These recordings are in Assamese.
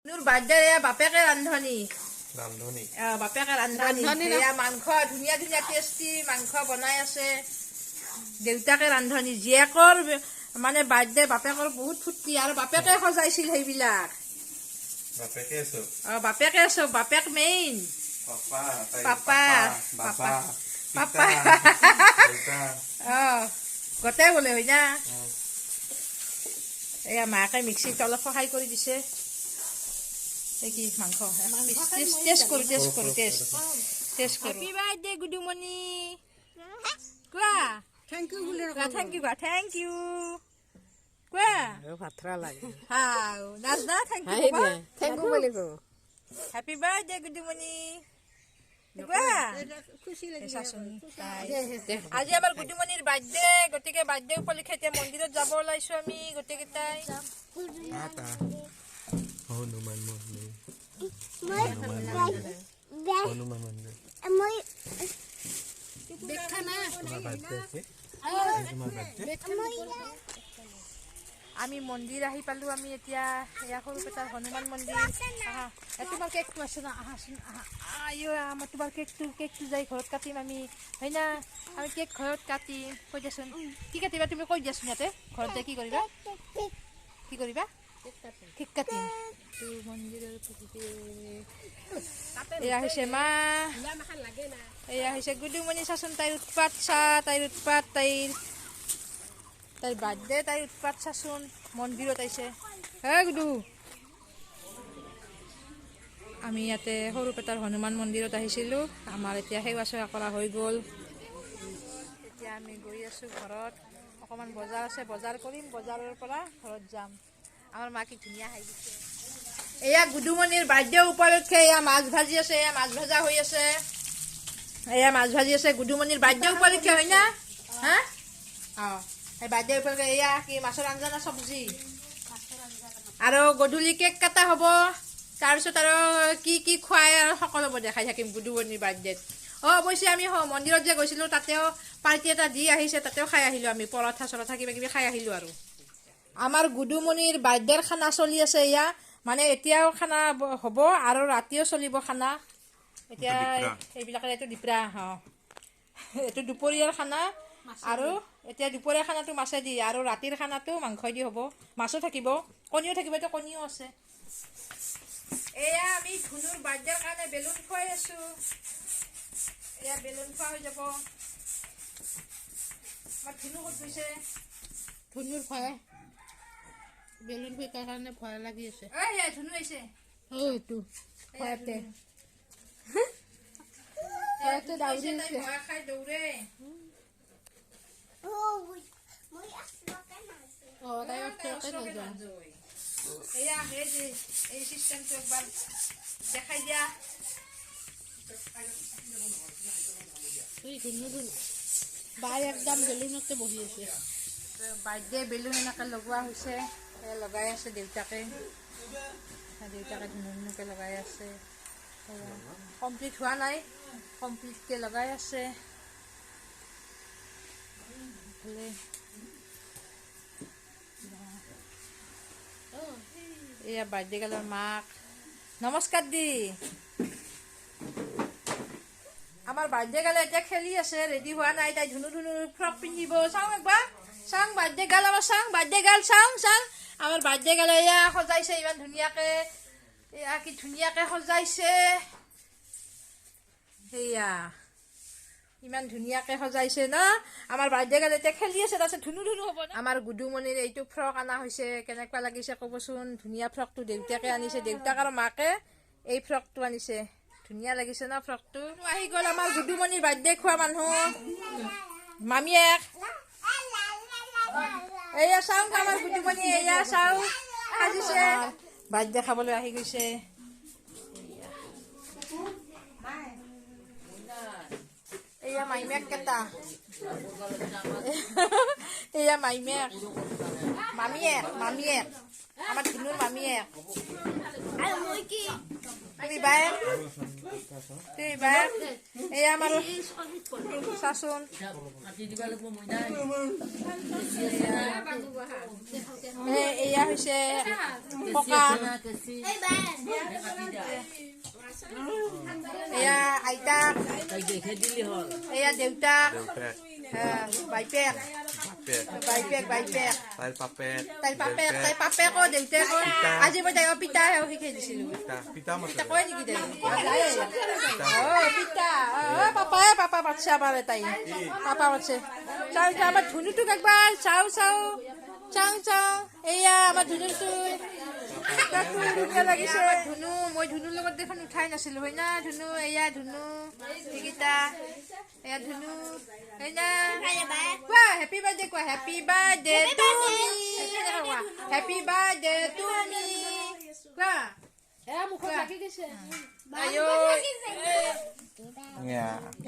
Nur বাৰ্ডে বাপেকে ৰান্ধনি বাপেকে ৰান্ধনি এয়া মাংস ধুনীয়া ধুনীয়া টেষ্টি মাংস বনাই আছে দেউতাকে ৰান্ধনি জীয়েকৰ মানে বাৰ্ডে বাপেকৰ বহুত ফূৰ্তি আৰু বাপেকে সজাইছিল সেইবিলাক বাপেকে চব বাপেক মেইন পাপা পাপা পাপা গোটেই বোলে হয় না এয়া মাকে মিক্সিত অলপ সহায় কৰি দিছে কি মাংস টেষ্ট কৰো হেপী বাৰ্থডে গুডুমণি কোৱা Thank you, থেংক ইউ কোৱা Patra লাগে হাও নাজ না থেংক ইউ Thank you বলি কো হেপী বাৰ্থডে গুডুমণি কোৱা আজি আমাৰ গুডুমণিৰ বাৰ্থডে গতিকে বাৰ্থডে উপলক্ষে এতিয়া মন্দিৰত যাব ওলাইছো আমি গোটেইকেইটাই হনুমান মন্দিৰ আমি মন্দিৰ আহি পালো আমি এতিয়া এয়া সৰুপেটাৰ হনুমান মন্দিৰ তোমাৰ কেকটো আছে না আহাচোন আমাৰ তোমাৰ কেকটো যাই ঘৰত কাটিম আমি হয় না আমি কেক ঘৰত কাটিম কৈ দিয়াচোন কি কাটিবা তুমি কৈ দিয়াচোন ইয়াতে ঘৰত যাই কি কৰিবা কেক কাটিম মন্দিৰৰ এয়া হৈছে মা এয়া হৈছে গুডুমণি চাচোন তাইৰ উৎপাত তাইৰ বাৰ্থডে তাইৰ উৎপাত চাচোন মন্দিৰত আহিছে হে গুডু আমি ইয়াতে সৰুপেটাৰ হনুমান মন্দিৰত আহিছিলোঁ আমাৰ এতিয়া সেৱা চেৱা কৰা হৈ গ'ল এতিয়া আমি গৈ আছোঁ ঘৰত অকণমান বজাৰ আছে বজাৰ কৰিম বজাৰৰ পৰা ঘৰত যাম আমাৰ মা কি ধুনীয়া খাই দিছে এয়া গুডুমণিৰ বাৰ্থডে উপলক্ষে এয়া মাছ ভাজি আছে এয়া মাছ ভজা হৈ আছে এয়া মাছ ভাজি আছে গুডুমণিৰ বাৰ্থডে উপলক্ষে হয় না হা এই বাৰ্থডে উপলক্ষে এয়া কি মাছৰ আঞ্জা না চব্জি আৰু গধূলি কেক কটা হ'ব তাৰপিছত আৰু কি কি খুৱাই আৰু সকলোবোৰ দেখাই থাকিম গুডুমণিৰ বাৰ্থডেত অৱশ্যে আমি মন্দিৰত যে গৈছিলোঁ তাতেও পাৰ্টি এটা দি আহিছে তাতেও খাই আহিলোঁ আমি পৰঠা চৰঠা কিবা কিবি খাই আহিলোঁ আৰু আমাৰ গুডুমণিৰ বাৰ্থডেৰ খানা চলি আছে এয়া মানে এতিয়াও খানা হ'ব আৰু ৰাতিও চলিব খানা এতিয়া এইবিলাকে এইটো দিপৰা এইটো দুপৰীয়াৰ খানা আৰু এতিয়া দুপৰীয়া খানাটো মাছেদি আৰু ৰাতিৰ খানাটো মাংসই দি হ'ব মাছো থাকিব কণীও থাকিব এতিয়া কণীও আছে এয়া আমি ধুনুৰ বাৰ্থডেৰ কাৰণে বেলুন খুৱাই আছোঁ এয়া বেলুন খোৱা হৈ যাব আমাৰ ধুনু ক'ত গৈছে ধুনুৰ ভয় বেলুন ফিকাৰ কাৰণে ভয় লাগি আছে ধুনু আহিছে এইটো ভয়তে দাউৰি আছে ভয় খাই দৌৰে তাই নাযায় এয়া এই চিষ্টেমটো একবাৰ দেখাই দিয়া বাই একদম বেলুনতে বহি আছে বাৰ্থডে বেলুন এনেকৈ লগোৱা হৈছে লগাই আছে দেউতাকে ধুনুকে লগাই আছে কমপ্লিট হোৱা নাই কমপ্লিটকৈ লগাই আছে এয়া বাৰ্থডে গালৰ মাক নমস্কাৰ দি আমাৰ বাৰ্থডে গালে এতিয়া খেলি আছে ৰেডি হোৱা নাই তাই ধুনু ফ্ৰক পিন্ধিব চাওঁ একবাৰ চাওঁ বাৰ্থডে গাল আমাৰ চাওঁ বাৰ্থডে গাল চাওঁ আমাৰ বাৰ্থডে গালে এয়া সজাইছে ইমান ধুনীয়াকৈ এয়া কি ধুনীয়াকৈ সজাইছে সেয়া ইমান ধুনীয়াকৈ সজাইছে ন আমাৰ বাৰ্থডে গাল এতিয়া খেলি আছে তাৰপিছত ধুনু হ'ব আমাৰ গুডুমণিৰ এইটো ফ্ৰক অনা হৈছে কেনেকুৱা লাগিছে ক'বচোন ধুনীয়া ফ্ৰকটো দেউতাকে আনিছে দেউতাক আৰু মাকে এই ফ্ৰকটো আনিছে ধুনীয়া লাগিছে ন ফ্ৰকটো আহি গ'ল আমাৰ গুডুমণিৰ বাৰ্থডে খোৱা মানুহ মামীয়েক এয়া চাওঁ আমাৰ গুডুমণি এয়া চাওঁ সাজিছে বাৰ্থডে খাবলৈ আহি গৈছে এয়া মাইমেক কেইটা এয়া মাইমেক মামীয়েক আমাৰ ধুনুৰ মামীয়েক তুমি বাই এইবাৰ এয়া আমাৰ চাচোন এয়া হৈছে ককা এয়া আইতাক এয়া দেউতাক বাইপেক তাইৰ বাপেক তাই বাপেকো দেউতাকো আজি মই তাইক পিতা শিকাই দিছিলো পিতা মাতে পিতা কয় নেকি তাই পিতা পাপা পাতছে আমাৰ তাই পাপা পাতছে চাও আমাৰ ধুনুটোক একবাৰ চাও এয়া আমাৰ ধুনুটো ধুনীয়া লাগিছে ধুনু মই ধুনুৰ লগত দেখোন উঠাই নাছিলো হয় না ধুনু এয়া ধুনু এইকেইটা এয়া ধুনু হয় না কোৱা হেপী বাৰ্থডে কোৱা হেপী বাৰ্থডে তুমি হেপী বাৰ্থডে তুমি কোৱা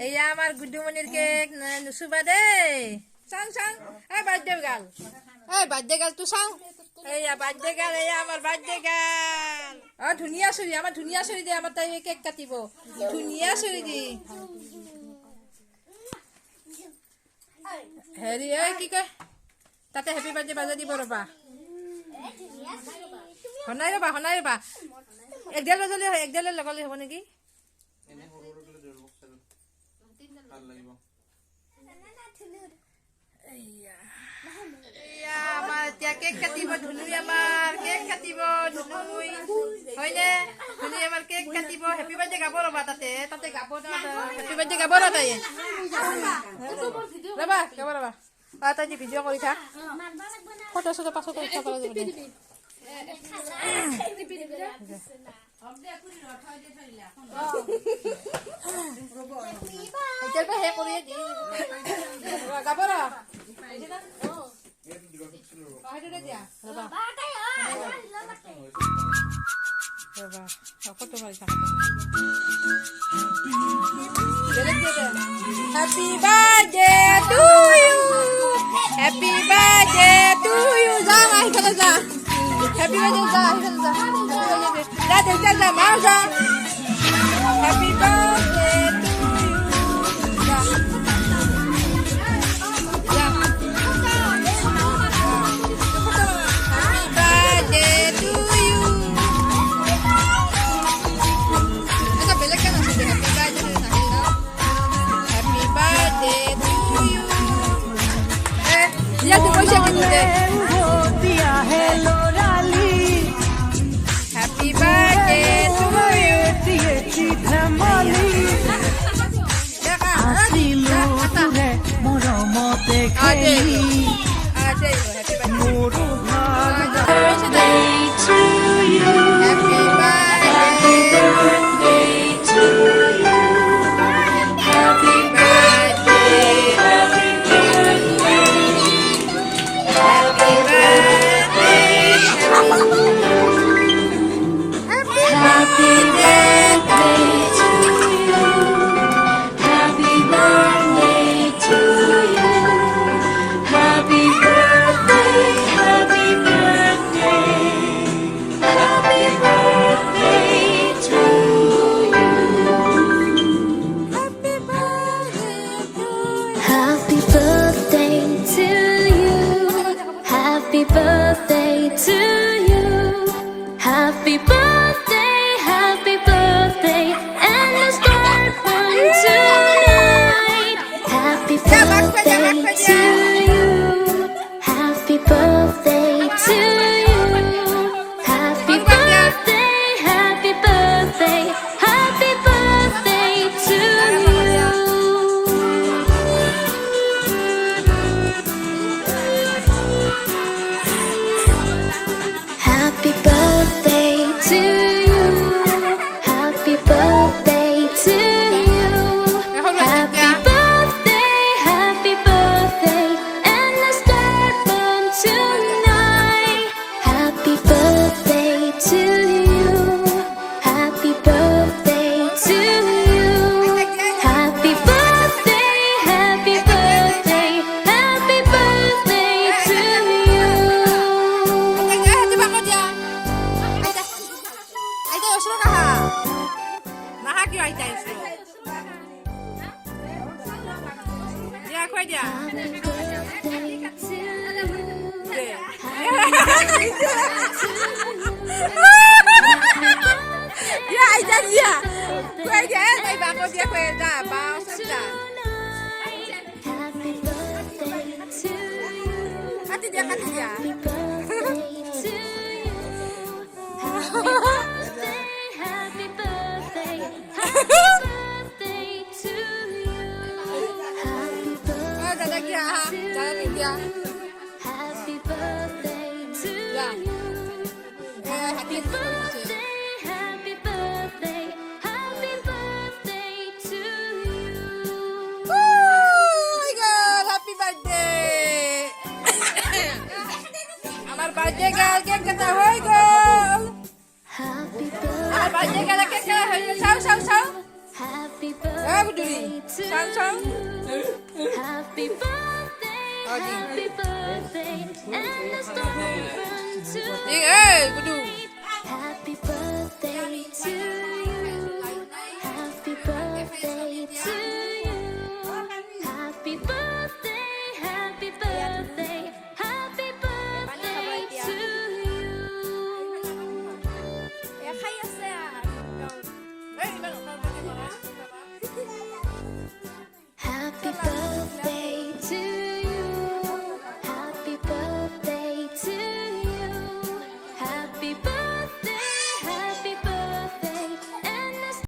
এয়া আমাৰ গুডুমণিৰ কেক নুচুবা দেই চাং এই বাৰ্থডে গালটো চাওঁ এয়া বাৰ্থডে গাল এয়া আমাৰ বাৰ্থডে গাল ধুনীয়া চুৰি আমাৰ ধুনীয়া চুৰি দে আমাৰ তাই কেক কাটিব ধুনীয়া চুৰি দি হেৰি ঐ কি কয় তাতে হেপী বাৰ্থডে বাজাই দিব ৰবা শুনাই ৰবা একডাল বাজালে একডালে লগালে হ'ব নেকি আমাৰ এতিয়া কেক কাটিব ধুনুই আমাৰ কেক কাটিব ধুনুই হয়নে ধুনুই আমাৰ কেক কাটিব হেপী বাৰ্থডে গাব ৰবা তাতে গাব হেপী বাৰ্থডে গাব ৰ তাই ৰবা গাব ৰবা তাই ভিডিঅ' কৰি থাক ফটো চটো পাছত উঠাব লাগিব এতিয়াৰ পৰা সেই কৰিয়ে দি গাব ৰ ফটো মাৰি থাক Happy birthday to you. Happy birthday to you. Ra mai khana ra. Happy birthday ra, ra. Ra mau ra. Happy birthday to you. Ra. Ra. Happy birthday to you. Asa belak kan happy birthday na hello. Happy birthday to you. Ya te voy a decir. Happy birthday to you. Happy birthday to you. Happy birthday to you. Happy birthday. Happy birthday. Happy birthday. Happy birthday to you. Happy birthday to you. Happy birthday. Happy birthday. Happy birthday to you. Happy birthday to you. Happy birthday to you. Happy birthday, happy birthday, and let's start from tonight. Happy birthday to you. Happy birthday to you. Happy birthday, happy birthday, happy birthday to you. Happy birthday to you. Happy birthday to you. Happy birthday, happy birthday, and let's start from tonight. Happy birthday to you. Happy birthday to you. Happy birthday, happy birthday, happy birthday to you. Aida, usro ka ha. Nahak কি আইতা আইছো দিয়া কই দিয়া দিয়া আইতা দিয়া কই দিয়া এই বাকো দিয়া কই যা বাও সব Happy birthday to you. কাটি দিয়া Happy birthday to you. Happy birthday. Happy birthday to you. Happy দাদা কি আহা দাদা কি দিয়া Happy birthday to you. হাতি Happy birthday. Happy birthday. Happy birthday to you. Oh my god, happy birthday! আমার বার্থডে গার্ল কেক কাটা হয়ে গেল Happy আমার birthday. বার্থডে গার্ল কেক কাটা হয়ে গেল সাউ সাউ সাউ Happy এ বুড়ি birthday to সাউ সাউ you. Happy birthday. Okay. Happy birthday. And the storm run to এই বুড়ু Happy birthday.